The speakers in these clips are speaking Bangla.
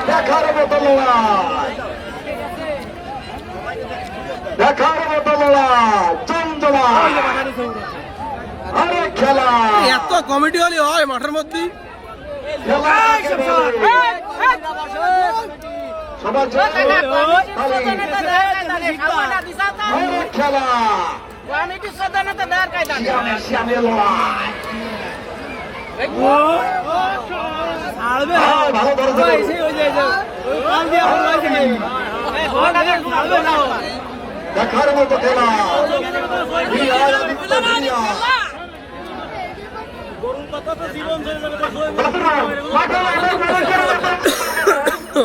দেখার মতো লড়াই, দেখার মতো লড়াই, জমজমা আরে খেলা। এত কমেডি হলে হয় মাঠের মধ্যে। খেলা দেখার মতো খেলা।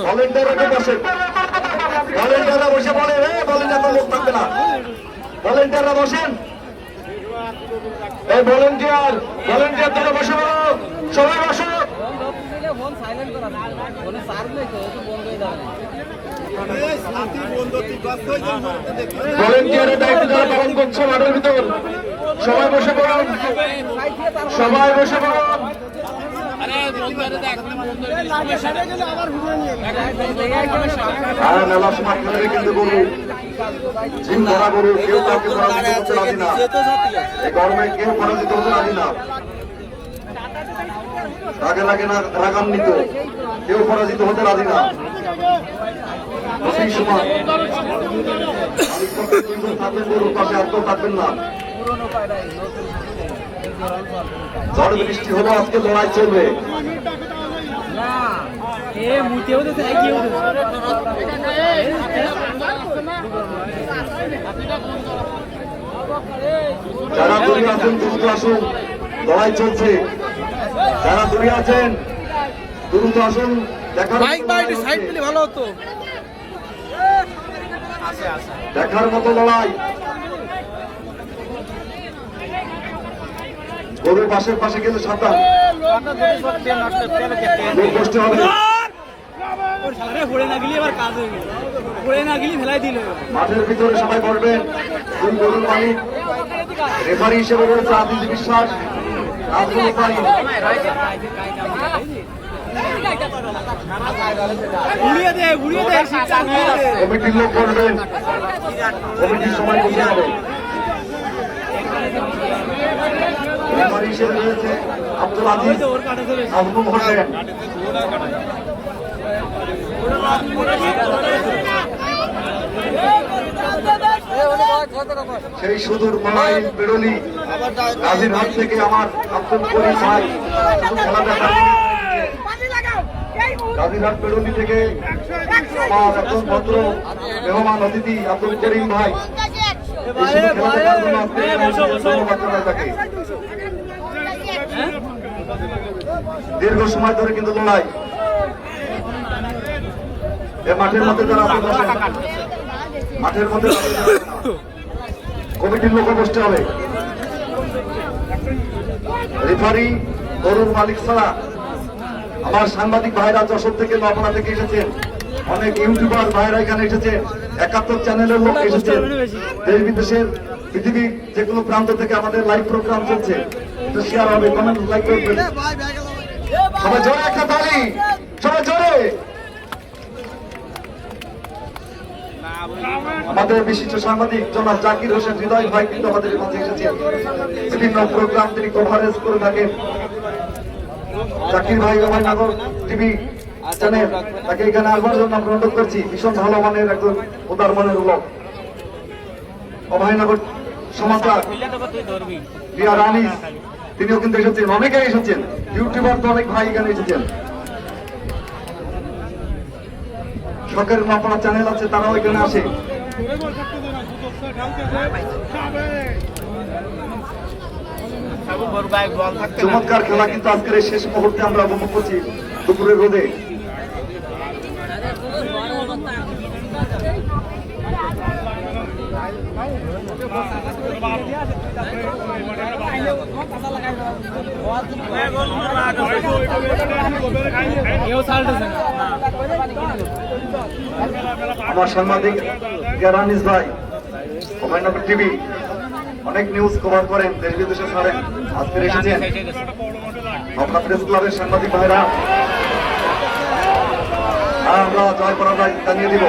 ভলেন্টিয়াররা বসে, ভলেন্টিয়াররা বসে বলে ভলেন্টিয়ার লোক থাকবে না। ভলেন্টিয়াররা বসেন, এই ভলেন্টিয়ার ভলেন্টিয়ার তোরা বসে বলো, সবাই বসো। ভলেন্টিয়ারের দায়িত্ব যারা পালন করছে মাঠের ভিতর, সবাই বসে পড়ুন, সবাই বসে পড়ুন। মেলার সময় খেলে কিন্তু গরু জিম ধরা গরু, কেউ কাউকে পরাজিত করতে রাজি না। এই গরমে কেউ পরাজিত হতে রাজি না। রাগে লাগে না রাগান্বিত, কেউ পরাজিত হতে রাজি না। সেই সময় থাকবেন গরুর পাশে, আর কেউ থাকবেন না। ঝড় বৃষ্টি হলো, আজকে লড়াই চলবে। যারা দূরে আছেন দ্রুত আসুন, লড়াই চলছে। যারা দূরে আছেন দ্রুত আসুন, দেখার ভালো হতো। দেখার মতো লড়াই। গরুর পাশের পাশে গেলে সাবধান, কষ্ট হবে। মাঠের ভিতরে সবাই বলবেন, দুই গরুর মালিক রেফারি হিসেবে রয়েছে আদিল বিশ্বাস, কমিটির লোক করবেন, কমিটির সময় বসে যাবে। রেফারি হিসেবে রয়েছে আব্দুল আজিজ আজমুল হোসেন। সেই সুদূর মলাইল বেরোলি গাজীরহাট থেকে আমার আব্দুল করিম ভাই খেলা দেখা, গাজীরহাট বেরোলি থেকে আমার একজন ভদ্র মেহমান অতিথি আব্দুল করিম ভাই দীর্ঘ সময় ধরে কিন্তু লড়াই। মাঠের মধ্যে যারা মাঠের মধ্যে কমিটির লোক বসতে হবে। রেফারি গরুর মালিক ছাড়া আমার সাংবাদিক ভাইরা যশোর থেকে নপাড়া থেকে এসেছেন, অনেক ইউটিউবার ভাইরা এখানে এসেছে, 71 চ্যানেলের লোক এসেছে, দেশ বিদেশের পৃথিবীর যে কোনো প্রান্ত থেকে আমাদের লাইভ প্রোগ্রাম চলছে। শেয়ার হবে, কমেন্ট লাইক করবেন। সবাই জোরে একটা তালি, সবাই জোরে। আমাদের বিশিষ্ট সাংবাদিক জনাব জাকির হোসেন হৃদয় ভাই কিন্তু আমাদের মাঝে এসেছেন, বিভিন্ন প্রোগ্রাম তিনি কভারেজ করে থাকেন। জাকির ভাই অভয়নগর টিভি চ্যানেল, তাকে এখানে আসবার জন্য আমরা অনুরোধ করছি। ভীষণ ভালো মানের একজন উদার মনের লোক। অভয়নগর সমাচার রিয়া রানী তিনিও কিন্তু এসেছেন, অনেকেই এসেছেন, ইউটিউবার তো অনেক ভাই এখানে এসেছেন। শখের নপাড়া চ্যানেল আছে, তারাও এখানে আসে। চমৎকার খেলা কিন্তু আজকের এই শেষ মুহূর্তে আমরা উপভোগ করছি দুপুরের রোদে। আমার সাংবাদিক গ্যারানিস ভাই অভয়নগর টিভি অনেক নিউজ কভার করেন, দেশ বিদেশে ছাড়েন, আজকে এসেছেন। আপনার প্রেস ক্লাবের সাংবাদিক ভাইরা আমরা জয় পরাজয় জানিয়ে দিব।